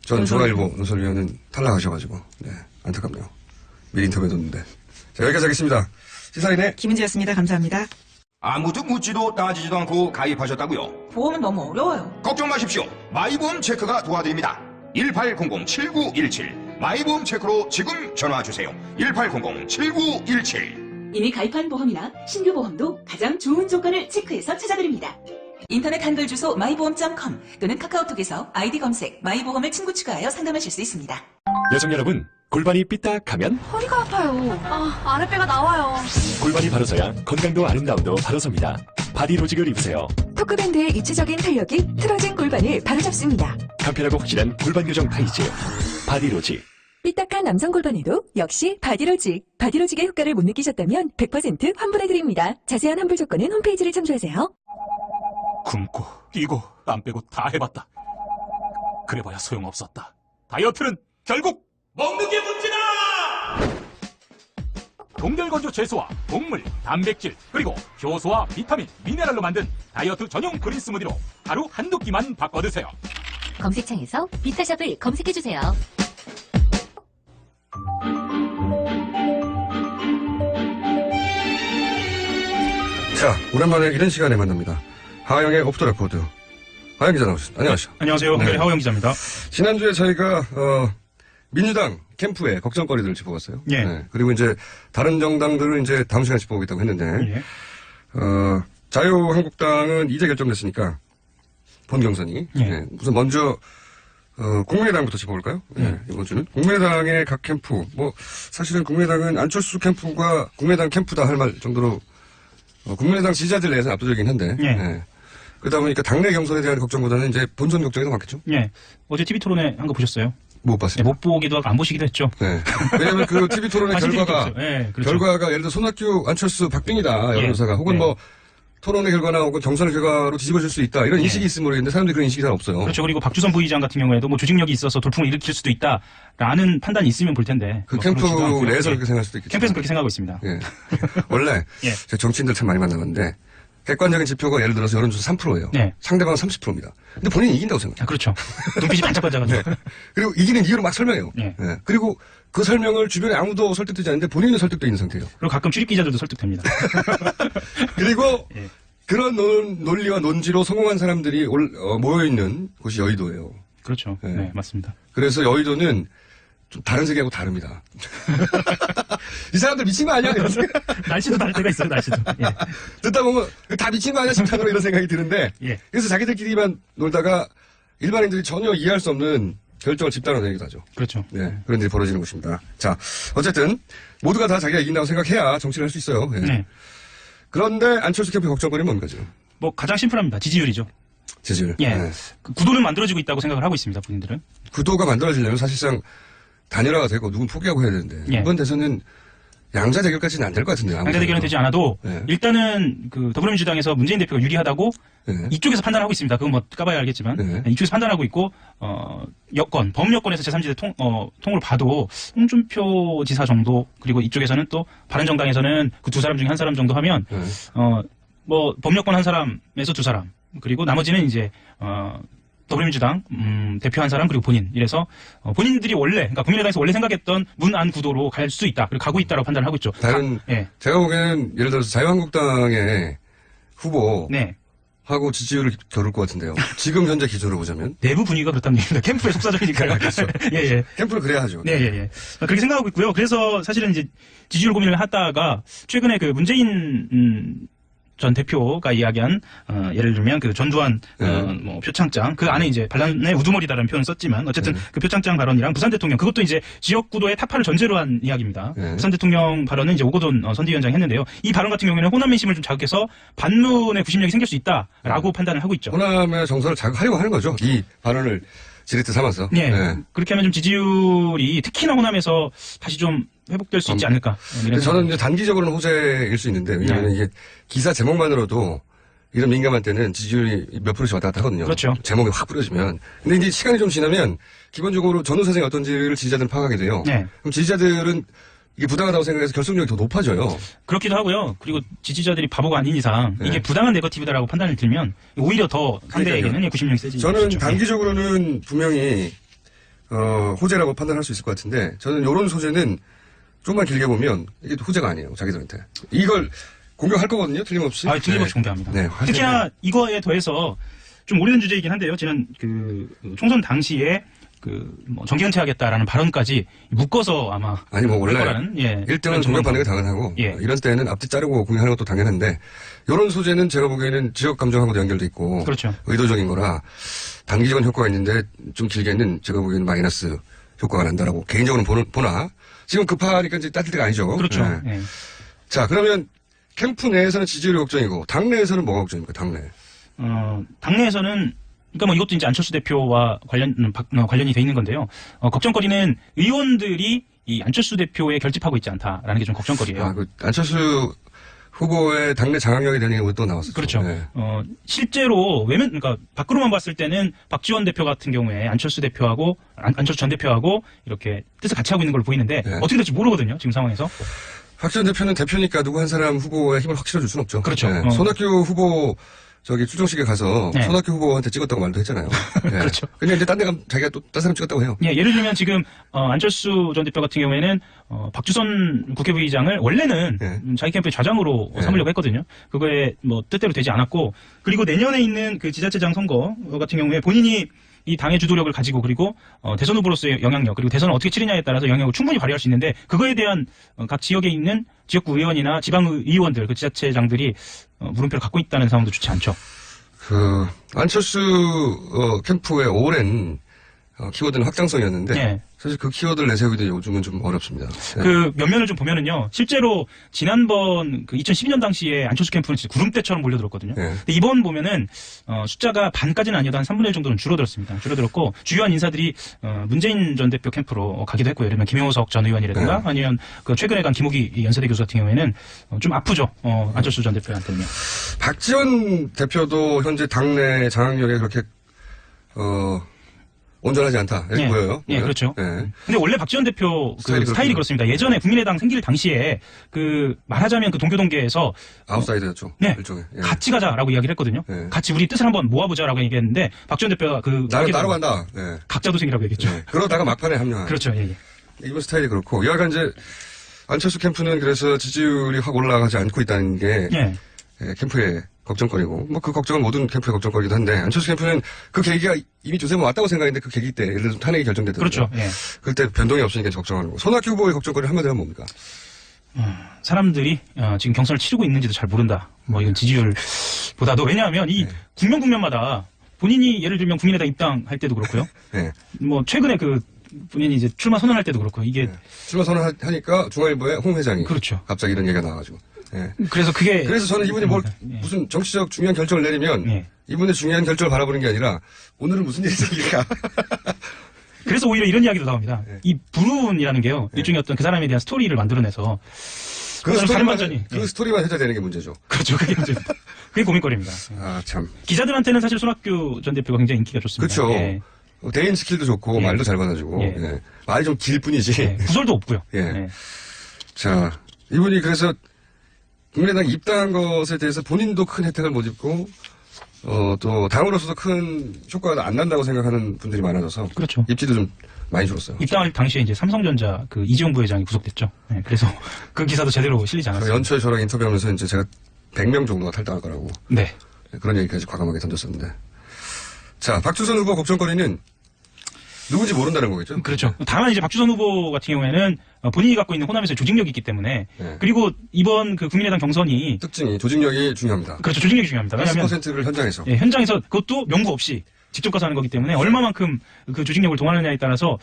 전 중앙일보 논설위원은 탈락하셔가지고 네, 안타깝네요. 미리 인터뷰해뒀는데. 자, 여기까지 하겠습니다. 시사인의 김은지였습니다. 감사합니다. 아무도 묻지도 따지지도 않고 가입하셨다고요? 보험은 너무 어려워요. 걱정 마십시오. 마이보험 체크가 도와드립니다. 1800-7917 마이보험 체크로 지금 전화주세요. 1800-7917 이미 가입한 보험이나 신규 보험도 가장 좋은 조건을 체크해서 찾아드립니다. 인터넷 한글 주소 마이보험.com 또는 카카오톡에서 아이디 검색 마이보험을 친구 추가하여 상담하실 수 있습니다. 여성 여러분, 골반이 삐딱하면 허리가 아파요. 아랫배가 나와요. 골반이 바로서야 건강도 아름다움도 바로섭니다. 바디로직을 입으세요. 토크밴드의 입체적인 탄력이 틀어진 골반을 바로잡습니다. 간편하고 확실한 골반 교정 타이즈 바디로직. 삐딱한 남성 골반에도 역시 바디로직. 바디로직의 효과를 못 느끼셨다면 100% 환불해드립니다. 자세한 환불 조건은 홈페이지를 참조하세요. 굶고 뛰고 땀 빼고 다 해봤다. 그래봐야 소용없었다. 다이어트는 결국 먹는 게 문제다! 동결건조 채소와 곡물, 단백질, 그리고 효소와 비타민, 미네랄로 만든 다이어트 전용 그린 스무디로 하루 한두 끼만 바꿔 드세요. 검색창에서 비타샵을 검색해주세요. 자, 오랜만에 이런 시간에 만납니다. 하영의 오프 더 레코드. 하영 기자 나오셨습니다. 안녕하세요. 안녕하세요. 네. 하영 기자입니다. 지난주에 저희가 민주당 캠프의 걱정거리들을 짚어봤어요. 예. 네. 그리고 이제 다른 정당들을 이제 다음 시간에 짚어보겠다고 했는데 예. 자유한국당은 이제 결정됐으니까 본 경선이 예. 우선 먼저 국민의당부터 짚어볼까요? 예. 이번 주는 국민의당의 각 캠프 뭐 사실은 국민의당은 안철수 캠프가 국민의당 캠프다 할 말 정도로 국민의당 지지자들 내에서는 압도적이긴 한데 예. 그러다 보니까 당내 경선에 대한 걱정보다는 이제 본선 걱정이 더 많겠죠? 예. 어제 TV 토론회 한 거 보셨어요? 못 봤습니다. 못 보기도 하고 안 보시기도 했죠. 네. 왜냐하면 그 TV 토론의 하실 일이 결과가 없어요. 네, 그렇죠. 결과가 예를 들어 손학규, 안철수, 박빙이다 여론조사가 혹은 예. 뭐 토론의 결과나 혹은 경선의 결과로 뒤집어질 수 있다 이런 예. 인식이 있으면 모르겠는데 사람들이 그런 인식이 잘 없어요. 그렇죠. 그리고 박주선 부의장 같은 경우에도 뭐 조직력이 있어서 돌풍을 일으킬 수도 있다라는 판단이 있으면 볼 텐데. 그 뭐 캠프 그렇지도 않고요. 내에서 예. 그렇게 생각할 수도 있겠죠. 캠프에서 그렇게 생각하고 있습니다. 예. 원래 예. 제가 정치인들 참 많이 만나봤는데 객관적인 지표가 예를 들어서 여론조사 3%예요. 네. 상대방은 30%입니다. 근데 본인이 이긴다고 생각해요. 아, 그렇죠. 눈빛이 반짝반짝하죠. 그리고 이기는 이유를 막 설명해요. 예. 예. 그리고 그 설명을 주변에 아무도 설득되지 않는데 본인은 설득돼 있는 상태예요. 그리고 가끔 출입 기자들도 설득됩니다. 그리고 예. 그런 논리와 논지로 성공한 사람들이 모여있는 곳이 여의도예요. 그렇죠. 예. 네, 맞습니다. 그래서 여의도는 좀 다른 세계하고 다릅니다. 이 사람들 미친 거 아니야? 이런 생각. 날씨도 다를 때가 있어요, 날씨도. 예. 듣다 보면 다 미친 거 아니야? 심탄으로 이런 생각이 드는데 예. 그래서 자기들끼리만 놀다가 일반인들이 전혀 이해할 수 없는 결정을 집단으로 내기도 하죠. 그렇죠. 네, 그런 일이 벌어지는 곳입니다. 자, 어쨌든 모두가 다 자기가 이긴다고 생각해야 정치를 할 수 있어요. 예. 네. 그런데 안철수 캠프 걱정거리는 뭔가 지금? 뭐 가장 심플합니다. 지지율이죠. 지지율. 예. 네. 그 구도는 만들어지고 있다고 생각을 하고 있습니다, 본인들은. 구도가 만들어지려면 사실상 단일화가 되고 누군 포기하고 해야 되는데 예. 이번 대선은 양자 대결까지는 안 될 것 같은데요. 양자 대결은 되지 않아도 네. 일단은 그 더불어민주당에서 문재인 대표가 유리하다고 네. 이쪽에서 판단하고 있습니다. 그건 뭐 까봐야 알겠지만 네. 이쪽에서 판단하고 있고 여권 범여권에서 제3지대 통으로 봐도 홍준표 지사 정도 그리고 이쪽에서는 또 바른정당에서는 그 두 사람 중에 한 사람 정도 하면 네. 뭐 범여권 한 사람에서 두 사람 그리고 나머지는 이제 더불어민주당 대표 한 사람 그리고 본인 이래서 본인들이 원래 그러니까 국민의당에서 원래 생각했던 문안 구도로 갈 수 있다 그리고 가고 있다라고 판단을 하고 있죠. 다른 예. 제가 보기에는 예를 들어서 자유한국당의 후보 네. 하고 지지율을 겨룰 것 같은데요. 지금 현재 기준으로 보자면 내부 분위기가 그렇다는 얘기입니다. 캠프의 속사정이니까요. 그렇죠. 예, 예. 캠프를 그래야 하죠. 네, 예, 예. 그렇게 생각하고 있고요. 그래서 사실은 이제 지지율 고민을 하다가 최근에 그 문재인 전 대표가 이야기한 예를 들면 그 전두환 뭐 표창장 그 안에 이제 반란의 우두머리다라는 표현을 썼지만 어쨌든 그 표창장 발언이랑 부산 대통령 그것도 이제 지역 구도의 타파를 전제로 한 이야기입니다. 부산 대통령 발언은 이제 오거돈 선대위원장이 했는데요. 이 발언 같은 경우에는 호남 민심을 좀 자극해서 반문의 구심력이 생길 수 있다라고 판단을 하고 있죠. 호남의 정서를 자극하려고 하는 거죠. 이 발언을 지렛대 삼아서. 네. 네. 그렇게 하면 좀 지지율이 특히나 호남에서 다시 좀 회복될 수 있지 않을까. 근데 저는 이제 단기적으로는 호재일 수 있는데 왜냐하면 이게 기사 제목만으로도 이런 민감한 때는 지지율이 몇 프로씩 왔다 갔다 하거든요. 그렇죠. 제목이 확 뿌려지면. 근데 이제 시간이 좀 지나면 기본적으로 전후 사정이 어떤지를 지지자들은 파악하게 돼요. 네. 그럼 지지자들은 이게 부당하다고 생각해서 결속력이 더 높아져요. 그렇기도 하고요. 그리고 지지자들이 바보가 아닌 이상 이게 부당한 네거티브다라고 판단을 들면 오히려 더 상대에게는 구심력이 세지죠. 저는 그렇죠. 단기적으로는 분명히 호재라고 판단할 수 있을 것 같은데 저는 이런 소재는 좀만 길게 보면 이게 호재가 아니에요. 자기들한테. 이걸 공격할 거거든요. 틀림없이. 틀림없이 공개합니다. 네, 특히나 이거에 더해서 좀 오래된 주제이긴 한데요. 지난 그 총선 당시에 뭐 정기은퇴하겠다라는 발언까지 묶어서 아마 아니 뭐 원래 거라는, 1등은 공격받는 게 당연하고 이런 때는 앞뒤 자르고 공격하는 것도 당연한데 이런 소재는 제가 보기에는 지역 감정하고도 연결돼 있고 그렇죠. 의도적인 거라 단기적인 효과가 있는데 좀 길게는 제가 보기에는 마이너스 효과가 난다라고 개인적으로는 보나 지금 급하니까 이제 따질 때가 아니죠. 그렇죠. 네. 네. 자 그러면 캠프 내에서는 지지율이 걱정이고 당내에서는 뭐가 걱정입니까? 당내. 당내에서는 그러니까 뭐 이것도 이제 안철수 대표와 관련이 돼 있는 건데요. 걱정거리는 의원들이 이 안철수 대표에 결집하고 있지 않다라는 게 좀 걱정거리예요. 그 안철수 후보의 당내 장악력에 대한 얘기가 또 나왔었죠. 그렇죠. 네. 실제로 그러니까 밖으로만 봤을 때는 박지원 대표 같은 경우에 안철수 대표하고 안철수 전 대표하고 이렇게 뜻을 같이 하고 있는 걸로 보이는데 어떻게 될지 모르거든요. 지금 상황에서. 박지원 대표는 대표니까 누구 한 사람 후보의 힘을 확 실어줄 수는 없죠. 그렇죠. 네. 손학규 후보 출정식에 가서 손학규 후보한테 찍었다고 말도 했잖아요. 네. 그렇죠. 근데 이제 딴 데 가면 자기가 또 딴 사람 찍었다고 해요. 예, 예를 들면 지금 안철수 전 대표 같은 경우에는 박주선 국회부의장을 원래는 자기 캠프의 좌장으로 삼으려고 했거든요. 그거에 뭐 뜻대로 되지 않았고 그리고 내년에 있는 그 지자체장 선거 같은 경우에 본인이 이 당의 주도력을 가지고 그리고 대선 후보로서의 영향력 그리고 대선을 어떻게 치르냐에 따라서 영향을 충분히 발휘할 수 있는데 그거에 대한 각 지역에 있는 지역구 의원이나 지방의원들 그 지자체장들이 물음표를 갖고 있다는 상황도 좋지 않죠. 안철수 캠프의 오랜 키워드는 확장성이었는데 예. 사실 그 키워드를 내세우기도 요즘은 좀 어렵습니다. 네. 그 면면을 좀 보면은요, 실제로 지난번 그 2012년 당시에 안철수 캠프는 진짜 구름대처럼 몰려들었거든요. 네. 근데 이번 보면은 숫자가 반까지는 아니어도 한 3분의 1 정도는 줄어들었습니다. 줄어들었고 주요한 인사들이 문재인 전 대표 캠프로 가기도 했고요. 예를 들면 김효석 전 의원이라든가 네. 아니면 그 최근에 간 김우기 연세대 교수 같은 경우에는 좀 아프죠. 안철수 전 대표한테는요. 박지원 대표도 현재 당내 장악력에 그렇게 온전하지 않다 이렇게 예. 보여요. 예, 그렇죠. 네. 근데 원래 박지원 대표 그 스타일이 스타일이 그렇군요. 그렇습니다. 예전에 국민의당 생길 당시에 그 말하자면 그 동교동계에서 아웃사이더였죠. 네. 일종의. 예. 같이 가자라고 이야기를 했거든요. 네. 같이 우리 뜻을 한번 모아보자라고 얘기했는데 박지원 대표가 그 나는 따로 간다. 네. 각자도생이라고 얘기했죠. 네. 그러다가 막판에 합류한. 그렇죠. 예, 예. 이번 스타일이 그렇고 여하간 이제 안철수 캠프는 그래서 지지율이 확 올라가지 않고 있다는 게 예. 캠프의 걱정거리고 뭐 그 걱정은 모든 캠프의 걱정거리기도 한데 안철수 캠프는 그 계기가 이미 두세 번 왔다고 생각했는데 그 계기 때 예를 들어서 탄핵이 결정됐던 그렇죠. 예. 그때 변동이 없으니까 걱정하는 거. 손학규 후보의 걱정거리 한마디로 하면 뭡니까? 사람들이 지금 경선을 치르고 있는지도 잘 모른다. 뭐 이건 지지율보다도 왜냐하면 이 국면마다 본인이 예를 들면 국민의당 입당할 때도 그렇고요. 네. 뭐 최근에 그 본인이 이제 출마 선언할 때도 그렇고 이게 출마 선언하니까 중앙일보의 홍 회장이 그렇죠. 갑자기 이런 얘기가 나와가지고. 예. 그래서 그게 그래서 저는 이분이 뭘 예. 무슨 정치적 중요한 결정을 내리면 예. 이분의 중요한 결정을 바라보는 게 아니라 오늘은 무슨 일이 생길까. 그래서 오히려 이런 이야기도 나옵니다. 예. 이 불운이라는 게요. 일종의 어떤 그 사람에 대한 스토리를 만들어내서 그 스토리만 해결되는 게 문제죠. 그렇죠. 그게 문제입니다. 그게 고민거리입니다. 아, 참. 기자들한테는 사실 손학규 전 대표가 굉장히 인기가 좋습니다. 그렇죠. 예. 대인 스킬도 좋고 예. 말도 잘 받아주고 예. 예. 말이 좀 길 뿐이지. 예. 구설도 없고요. 예. 예. 자, 이분이 그래서 국민의당 입당한 것에 대해서 본인도 큰 혜택을 못 입고 또 당으로서도 큰 효과가 안 난다고 생각하는 분들이 많아져서 그렇죠. 입지도 좀 많이 줄었어요. 입당할 당시에 이제 삼성전자 그 이재용 부회장이 구속됐죠. 예. 그래서 그 기사도 제대로 실리지 않았어요. 연초에 저랑 인터뷰하면서 이제 제가 100명 정도가 탈당할 거라고 네. 그런 얘기까지 과감하게 던졌었는데. 자, 박주선 후보 걱정거리는 누군지 모른다는 거겠죠? 그렇죠. 다만 이제 박주선 후보 같은 경우에는 본인이 갖고 있는 호남에서의 조직력이 있기 때문에 네. 그리고 이번 그 국민의당 경선이 특징이 조직력이 중요합니다. 그렇죠. 조직력이 중요합니다. 왜냐하면 80%를 현장에서. 예, 현장에서 그것도 명부 없이 직접 가서 하는 거기 때문에 얼마만큼 그 조직력을 동원하느냐에 따라서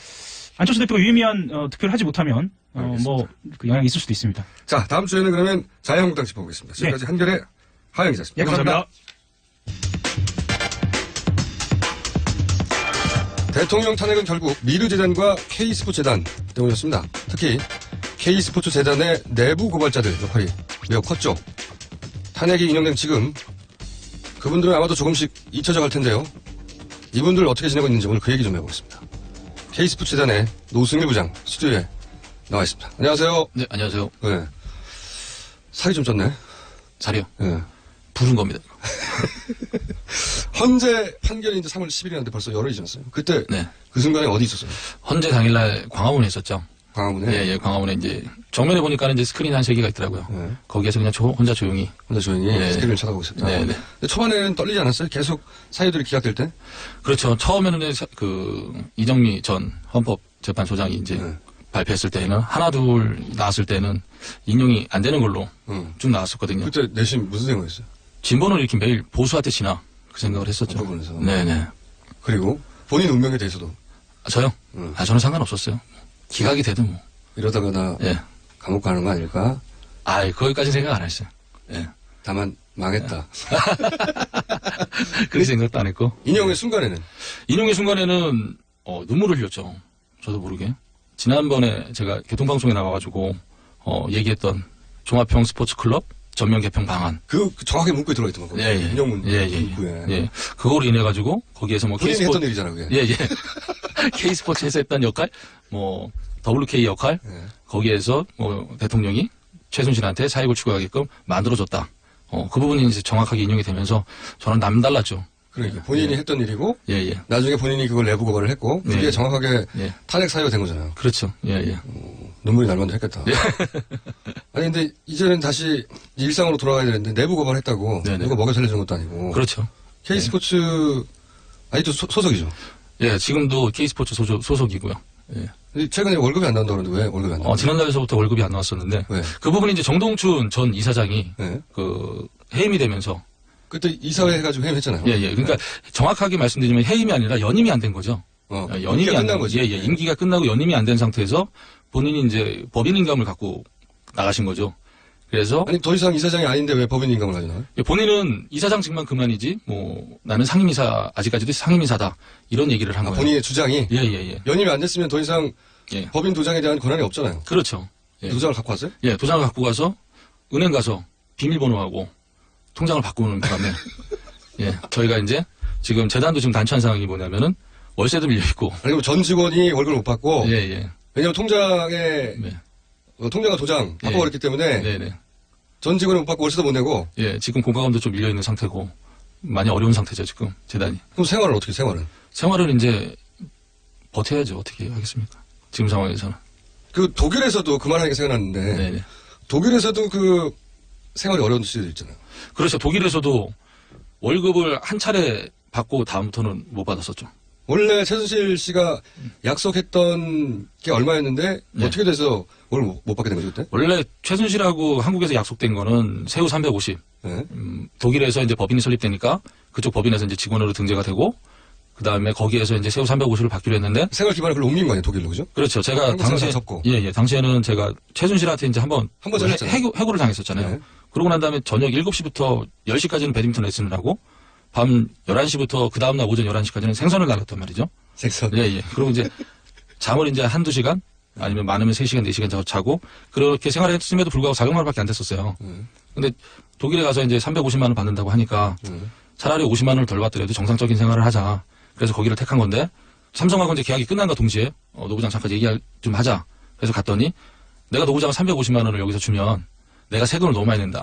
안철수 대표가 유의미한 득표를 하지 못하면 뭐 그 영향이 있을 수도 있습니다. 자, 다음 주에는 그러면 자유한국당 짚어보겠습니다. 지금까지 한결의 하영 기자였습니다. 예, 감사합니다. 대통령 탄핵은 결국 미르재단과 K스포츠재단 때문이었습니다. 특히 K스포츠재단의 내부 고발자들 역할이 매우 컸죠. 탄핵이 인용된 지금 그분들은 아마도 조금씩 잊혀져 갈 텐데요. 이분들 어떻게 지내고 있는지 오늘 그 얘기 좀 해보겠습니다. K스포츠재단의 노승일 부장 스튜디오에 나와 있습니다. 안녕하세요. 네, 안녕하세요. 네. 살이 좀 쪘네. 살이요? 네. 부른 겁니다. 헌재 판결이 이제 3월 10일이었는데 벌써 열흘이 지났어요. 그때 네. 그 순간에 어디 있었어요? 헌재 당일날 광화문에 있었죠. 광화문에? 예, 예, 광화문에 이제 정면에 보니까 이제 스크린 한 3개가 있더라고요. 네. 거기에서 그냥 혼자 조용히. 네. 스크린을 쳐다보고 있었다. 네, 네. 근데 초반에는 떨리지 않았어요? 계속 사유들이 기각될 때? 그렇죠. 처음에는 그 이정미 전 헌법재판소장이 이제 발표했을 때는 하나 둘 나왔을 때는 인용이 안 되는 걸로 쭉 나왔었거든요. 그때 내심 무슨 생각했어요? 진보는 이렇게 매일 보수한테 지나 그 생각을 했었죠. 그 부분에서. 네네. 그리고 본인 운명에 대해서도 저요? 저는 상관없었어요. 기각이 되든 뭐. 이러다가 나 예. 감옥 가는 거 아닐까? 거기까지 생각 안 했어요. 예. 다만 망했다. 그렇게 생각도 안 했고. 인용의 순간에는? 인용의 순간에는 눈물을 흘렸죠. 저도 모르게. 지난번에 제가 교통방송에 나와가지고 얘기했던 종합형 스포츠클럽 전면 개편 방안. 그 정확히 문구에 들어있던 거거든요. 예, 예. 인용 예. 문구에. 예. 그거로 인해 가지고 거기에서 뭐 본인이 했던 일이잖아, 그게. 예, 예. K스포츠에서 했던 역할, 뭐 WK 역할, 거기에서 뭐 대통령이 최순실한테 사익을 추구하게끔 만들어줬다. 그 부분이 이제 정확하게 인용이 되면서 저는 남달랐죠. 그러니까 본인이 했던 일이고, 예. 나중에 본인이 그걸 내부 고발을 했고, 그게 예. 정확하게 예. 탄핵 사유가 된 거잖아요. 그렇죠. 예. 눈물이 날 만도 했겠다. 아니 근데 이제는 다시 일상으로 돌아가야 되는데 내부 고발했다고 누가 먹여 살려준 것도 아니고. 그렇죠. K스포츠 아직도 소속이죠. 예, 지금도 K스포츠 소속이고요. 예. 근데 최근에 월급이 안 나온다고 그러는데 왜 월급이 안 나와요? 지난달에서부터 월급이 안 나왔었는데 왜? 그 부분이 이제 정동춘 전 이사장이 그 해임이 되면서 그때 이사회 해가지고 해임했잖아요. 예. 그러니까 정확하게 말씀드리면 해임이 아니라 연임이 안 된 거죠. 연임이 임기가 안 끝난 거지. 예, 임기가 끝나고 연임이 안 된 상태에서 본인이 이제 법인 인감을 갖고 나가신 거죠. 그래서 아니 더 이상 이사장이 아닌데 왜 법인 인감을 가져나요? 본인은 이사장직만 그만이지 뭐 나는 상임이사 아직까지도 상임이사다 이런 얘기를 한 거예요. 본인의 주장이 예. 연임이 안 됐으면 더 이상 예. 법인 도장에 대한 권한이 없잖아요. 그렇죠. 예. 도장을 갖고 왔어요? 예, 도장을 갖고 가서 은행 가서 비밀번호하고 통장을 바꾸는 바람에 예, 저희가 이제 지금 재단도 지금 단추한 상황이 뭐냐면은 월세도 밀려 있고. 아니 그럼 전 직원이 월급을 못 받고. 예. 왜냐면 통장에 통장과 도장 바꿔버렸기 때문에. 네네. 전 직원은 못 받고 월세도 못 내고. 예, 지금 공과금도 좀 밀려 있는 상태고 많이 어려운 상태죠 지금 재단이. 그럼 생활은 어떻게 생활은? 생활은 이제 버텨야죠. 어떻게 하겠습니까? 지금 상황에서는. 그 독일에서도 그만하니까 생각났는데. 네네. 독일에서도 그 생활이 어려운 시대도 있잖아요. 그렇죠. 독일에서도 월급을 한 차례 받고 다음부터는 못 받았었죠. 원래 최순실 씨가 약속했던 게 얼마였는데 어떻게 돼서 월급 못 받게 된 거죠 그때? 원래 최순실하고 한국에서 약속된 거는 세후 350. 독일에서 이제 법인이 설립되니까 그쪽 법인에서 이제 직원으로 등재가 되고 그 다음에 거기에서 이제 세후 350을 받기로 했는데 생활 기반을 그걸 옮긴 거 아니에요 독일로 그죠? 그렇죠. 제가 당시에 당시에는 제가 최순실한테 이제 한번 해고를 당했었잖아요. 그러고 난 다음에 저녁 7시부터 10시까지는 배드민턴 레슨을 하고 밤 11시부터 그 다음날 오전 11시까지는 생선을 나갔단 말이죠. 생선? 예. 그리고 이제 잠을 이제 한두 시간 아니면 많으면 3시간, 4시간 자고 그렇게 생활했음에도 불구하고 400만 원밖에 안 됐었어요. 근데 독일에 가서 이제 350만 원 받는다고 하니까 차라리 50만 원을 덜 받더라도 정상적인 생활을 하자. 그래서 거기를 택한 건데 삼성하고 이제 계약이 끝난과 동시에 노부장 잠깐 얘기 좀 하자. 그래서 갔더니 내가 노부장 350만 원을 여기서 주면 내가 세금을 너무 많이 낸다.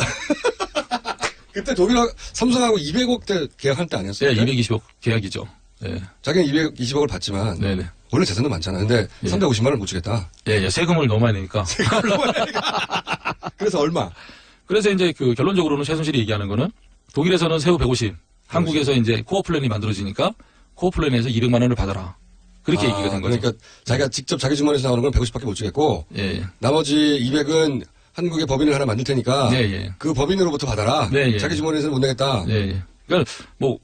그때 독일하고 삼성하고 200억대 계약할 때 아니었어요? 예, 220억 계약이죠. 예. 자기는 220억을 받지만 네네. 원래 재산도 많잖아. 근데 350만 원을 못 주겠다. 예, 세금을 너무 많이 내니까. 그래서 얼마? 그래서 이제 그 결론적으로는 최순실이 얘기하는 거는 독일에서는 세후 150, 한국에서 이제 코어 플랜이 만들어지니까 코어 플랜에서 200만 원을 받아라. 그렇게 얘기가 된 거죠. 그러니까 자기가 직접 자기 주머니에서 나오는 건 150밖에 못 주겠고 나머지 200은 한국의 법인을 하나 만들 테니까 그 법인으로부터 받아라. 자기 주머니에서는 못 내겠다. 그러니까 뭐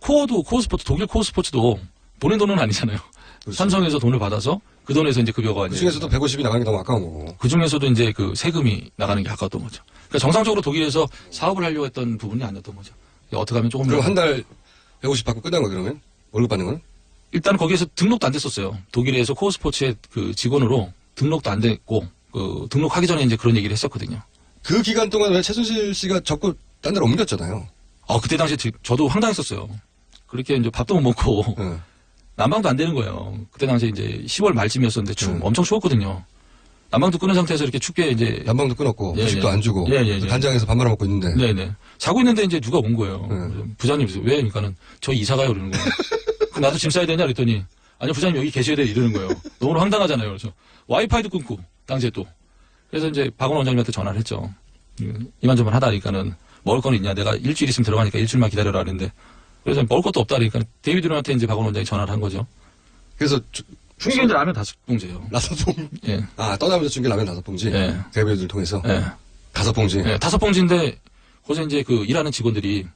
코어 스포츠 독일 코어 스포츠도 본인 돈은 아니잖아요. 그렇죠. 삼성에서 돈을 받아서 그 돈에서 이제 급여가 그 중에서도 150이 나가는 게 너무 아까운 거고. 그 중에서도 이제 그 세금이 나가는 게 아까웠던 거죠. 그러니까 정상적으로 독일에서 사업을 하려고 했던 부분이 아니었던 거죠. 어떻게 하면 조금 그럼 한 달 150 받고 끝난 거예요 그러면? 월급 받는 거는? 일단 거기에서 등록도 안 됐었어요. 독일에서 코어 스포츠의 그 직원으로 등록도 안 됐고 그 등록하기 전에 이제 그런 얘기를 했었거든요. 그 기간 동안 왜 최순실 씨가 자꾸 딴 데로 옮겼잖아요. 그때 당시에 저도 황당했었어요. 그렇게 이제 밥도 못 먹고 난방도 안 되는 거예요. 그때 당시에 이제 10월 말쯤이었었는데 엄청 추웠거든요. 난방도 끊은 상태에서 이렇게 춥게 이제 난방도 끊었고 후식도 안 주고 단장에서 밥 말아 먹고 있는데 네네 자고 있는데 이제 누가 온 거예요. 부장님 왜? 그러니까는 저 이사 가요 그러는 거예요. 나도 짐 싸야 되냐 그랬더니 아니요 부장님 여기 계셔야 돼 이러는 거예요. 너무 황당하잖아요. 그래서 와이파이도 끊고 당시에 또 그래서 이제 박원 원장님한테 전화를 했죠. 이만저만 하다니까는 먹을 건 있냐 내가 일주일 있으면 들어가니까 일주일만 기다려라 그랬는데 그래서 먹을 것도 없다 그러니까 데이비드한테 이제 박원 원장이 전화를 한 거죠. 그래서 충격인데 라면 5봉지예요. 5봉지? 예. 떠나면서 준게 라면 5봉지? 예. 데이비드를 통해서? 예. 5봉지? 예, 5봉지인데 거기서 이제 그 일하는 직원들이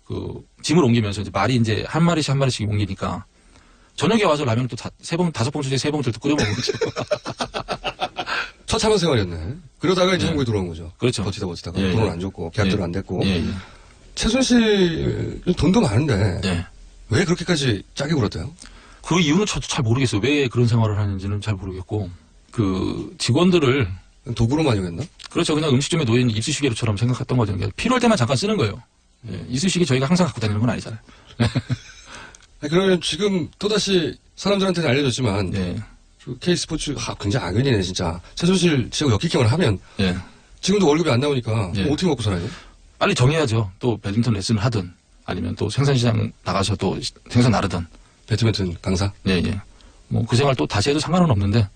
그 짐을 옮기면서 이제 말이 이제 한 마리씩 옮기니까 저녁에 와서 라면 또 5봉지 중에 3봉지를 또 끓여 먹는 거죠. 처참한 생활이었네. 그러다가 이제 한국에 들어온 거죠. 그렇죠. 버티다가 돈을 안 줬고 계약대로 안 됐고. 최순실 돈도 많은데 왜 그렇게까지 짜게 굴었대요? 그 이유는 저도 잘 모르겠어요. 왜 그런 생활을 하는지는 잘 모르겠고 그 직원들을 도구로 많이 했나? 그렇죠. 그냥 음식점에 놓인 이쑤시개로처럼 생각했던 거죠. 그러니까 필요할 때만 잠깐 쓰는 거예요. 이쑤시개 저희가 항상 갖고 다니는 건 아니잖아요. 그러면 지금 또다시 사람들한테는 알려졌지만 그 K스포츠 굉장히 악연이네 진짜. 최순실 씨하고 엮이기만 하면 지금도 월급이 안 나오니까 어떻게 먹고 살아요? 빨리 정해야죠. 또 배드민턴 레슨을 하든 아니면 또 생산시장 나가서 또 생산 나르든. 배드민턴 강사? 뭐 그 생활 또 다시 해도 상관은 없는데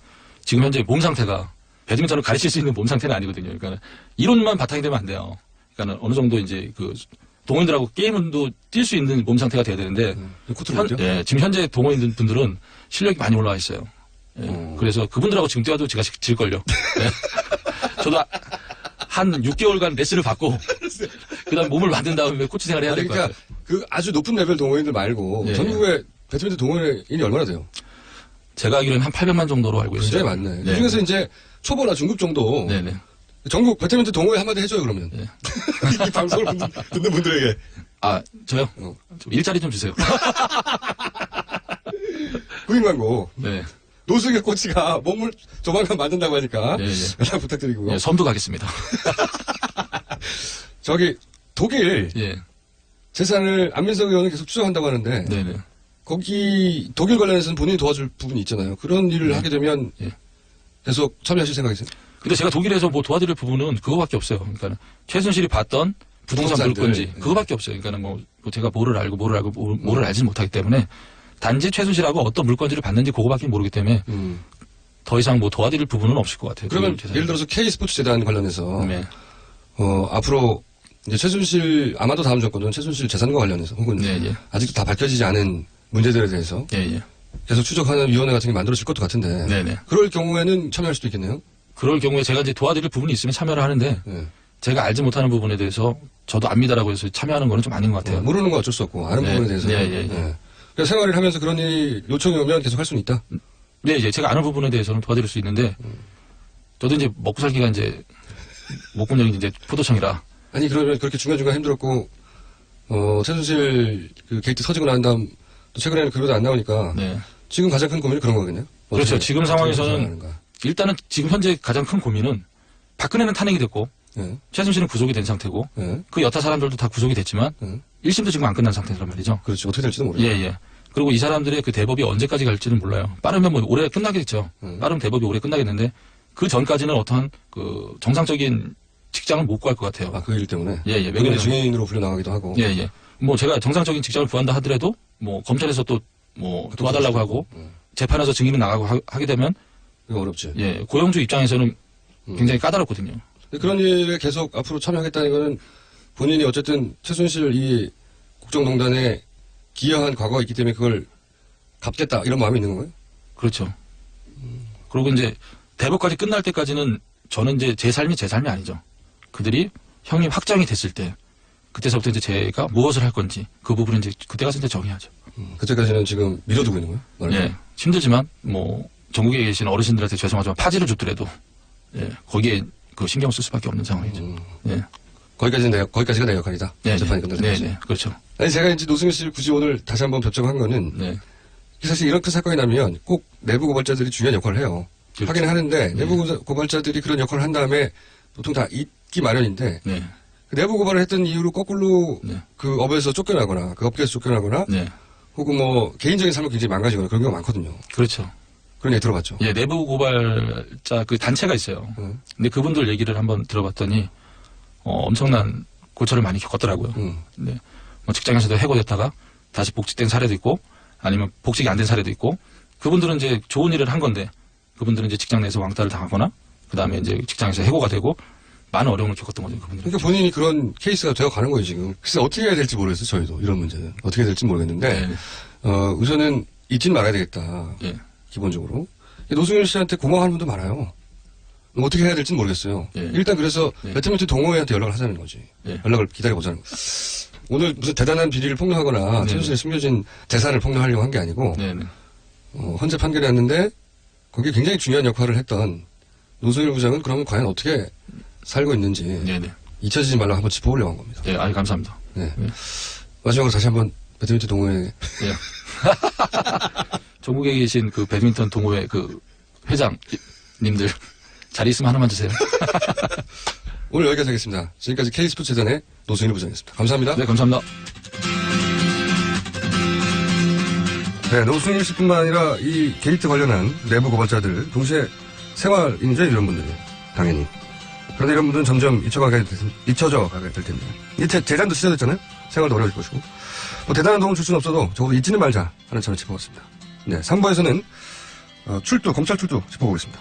지금 현재 몸 상태가 배드민턴을 가르칠 수 있는 몸 상태는 아니거든요. 그러니까 이론만 바탕이 되면 안 돼요. 그러니까 어느 정도 이제 그 동호인들하고 게임도 뛸 수 있는 몸 상태가 돼야 되는데 지금 현재 동호인 분들은 실력이 많이 올라와 있어요. 그래서 그분들하고 지금 뛰어도 제가 질걸요. 저도 한 6개월간 레슨을 받고 그다음 몸을 만든 다음에 코치 생활을 해야 될 것 같아요. 그 아주 높은 레벨 동호인들 말고 전국에 배드민턴 동호인이 얼마나 돼요? 제가 알기로는 한 800만 정도로 알고 있어요. 굉장히 많네. 그 중에서 이제 초보나 중급 정도. 네네. 전국 배드민턴 동호회 한마디 해줘요, 그러면. 네. 이 방송을 듣는 분들에게. 아, 저요? 좀 일자리 좀 주세요. 구인 광고. 네. 노승의 코치가 몸을 조만간 만든다고 하니까. 예, 예. 연락 부탁드리고요. 예, 섬도 가겠습니다. 저기, 독일. 예. 재산을 안민석 의원은 계속 추적한다고 하는데. 네네. 거기, 독일 관련해서는 본인이 도와줄 부분이 있잖아요. 그런 일을 하게 되면. 예. 계속 참여하실 생각이세요? 근데 제가 독일에서 뭐 도와드릴 부분은 그거밖에 없어요. 그러니까 최순실이 봤던 부동산 부동산들. 물건지 그거밖에 없어요. 그러니까 뭐 제가 뭐를 알지 못하기 때문에 단지 최순실하고 어떤 물건지를 봤는지 그거밖에 모르기 때문에 더 이상 뭐 도와드릴 부분은 없을 것 같아요. 그러면 예를 들어서 K스포츠 재단 관련해서 네. 앞으로 이제 최순실 아마도 다음 정권은 최순실 재산과 관련해서 혹은 네, 예. 아직도 다 밝혀지지 않은 문제들에 대해서 예, 예. 계속 추적하는 위원회 같은 게 만들어질 것도 같은데 네네. 그럴 경우에는 참여할 수도 있겠네요. 그럴 경우에 제가 이제 도와드릴 부분이 있으면 참여를 하는데 네. 제가 알지 못하는 부분에 대해서 저도 압니다라고 해서 참여하는 거는 좀 아닌 것 같아요. 모르는 건 어쩔 수 없고 아는 네. 부분에 대해서 네, 예, 예. 그러니까 생활을 하면서 그런 일이 요청이 오면 계속 할 수는 있다. 네, 이제 제가 아는 부분에 대해서는 도와드릴 수 있는데 저도 이제 먹고 살기가 이제 목돈이 이제 포도청이라. 아니 그러면 그렇게 중간중간 힘들었고 최순실 그 게이트 터지고 난 다음 또 최근에는 그러다 안 나오니까 네. 지금 가장 큰 고민이 그런 거겠네요. 그렇죠. 지금 상황에서는 생각하는가. 일단은 지금 현재 가장 큰 고민은 박근혜는 탄핵이 됐고 네. 최순실은 구속이 된 상태고 네. 그 여타 사람들도 다 구속이 됐지만 1심도 지금 안 끝난 상태란 말이죠. 그렇죠. 어떻게 될지도 모르죠. 예, 예. 그리고 이 사람들의 그 대법이 언제까지 갈지는 몰라요. 빠르면 뭐 올해 끝나겠죠. 빠르면 대법이 올해 끝나겠는데 그 전까지는 어떠한 그 정상적인 직장을 못 구할 것 같아요. 아, 그 일 때문에? 예, 예. 왜 그러면 그러냐면 증인으로 불려나가기도 하고. 예, 예. 뭐 제가 정상적인 직장을 구한다 하더라도 뭐 검찰에서 또 뭐 도와달라고 하고 재판에서 증인을 나가고 하게 되면 이거 어렵지. 예, 고용주 입장에서는 굉장히 까다롭거든요. 그런 일에 계속 앞으로 참여하겠다는 거는 본인이 어쨌든 최순실 이 국정농단에 기여한 과거가 있기 때문에 그걸 갚겠다 이런 마음이 있는 건가요? 그렇죠. 그리고 이제 대법까지 끝날 때까지는 저는 이제 제 삶이 아니죠. 그들이 형이 확정이 됐을 때 그때서부터 이제 제가 무엇을 할 건지 그 부분은 이제 그때 가서 이제 정해야죠. 그때까지는 지금 밀어두고 있는 거예요? 예, 힘들지만 뭐 전국에 계신 어르신들한테 죄송하지만 파지를 줬더라도 예, 거기에 그 신경 쓸 수밖에 없는 상황이죠. 예. 거기까지가 내 역할이다. 네, 재판이 네, 끝날 때까지. 네, 그렇죠. 아니 제가 이제 노승일 씨를 굳이 오늘 다시 한번 뵙자고 거는 네. 사실 이런 큰 사건이 나면 꼭 내부 고발자들이 중요한 역할을 해요. 그렇죠. 하긴 하는데 내부 고발자들이 그런 역할을 한 다음에 보통 다 잊기 마련인데 네. 그 내부 고발을 했던 이유로 거꾸로 네. 그 업에서 쫓겨나거나 그 업계에서 쫓겨나거나 네. 혹은 뭐 개인적인 삶을 굉장히 망가지거나 그런 경우가 많거든요. 그렇죠. 그런 얘기 들어봤죠. 예, 내부 고발자 그 단체가 있어요. 근데 그분들 얘기를 한번 들어봤더니 엄청난 고초를 많이 겪었더라고요. 네. 뭐 직장에서도 해고됐다가 다시 복직된 사례도 있고 아니면 복직이 안 된 사례도 있고 그분들은 이제 좋은 일을 한 건데 그분들은 이제 직장 내에서 왕따를 당하거나 그다음에 이제 직장에서 해고가 되고 많은 어려움을 겪었던 거죠. 그분들은. 그러니까 본인이 그런 케이스가 되어 가는 거예요, 지금. 글쎄 어떻게 해야 될지 모르겠어요, 저희도. 이런 문제는. 어떻게 해야 될지 모르겠는데 우선은 잊진 말아야 되겠다. 예. 기본적으로. 노승일 씨한테 고마워하는 분도 많아요. 어떻게 해야 될지 모르겠어요. 예. 일단 그래서 예. 배트민턴 동호회한테 연락을 하자는 거지. 예. 연락을 기다려보자는 거지. 오늘 무슨 대단한 비리를 폭로하거나 네. 최순실에 숨겨진 재산을 폭로하려고 한 게 아니고 네네. 헌재 판결이 났는데 거기에 굉장히 중요한 역할을 했던 노승일 부장은 그러면 과연 어떻게 살고 있는지 네네. 잊혀지지 말라고 한번 짚어보려고 한 겁니다. 예, 아유, 감사합니다. 네. 네. 마지막으로 다시 한번 배드민턴 동호회 예. 전국에 계신 그 배드민턴 동호회 그 회장님들 자리 있으면 하나만 주세요. 오늘 여기까지 하겠습니다. 지금까지 K스포츠 재단의 노승일 부장이었습니다. 감사합니다. 네, 감사합니다. 네, 노승일 씨뿐만 아니라 이 게이트 관련한 내부 고발자들 동시에 생활인죠, 이런 분들이 당연히. 그런데 이런 분들은 점점 잊혀져 가게 될 텐데. 이제 재산도 찢어졌잖아요. 생활도 어려울 것이고. 뭐 대단한 도움을 줄 수는 없어도 적어도 잊지는 말자 하는 점을 짚어봤습니다. 네, 3부에서는 검찰 출두 짚어보겠습니다.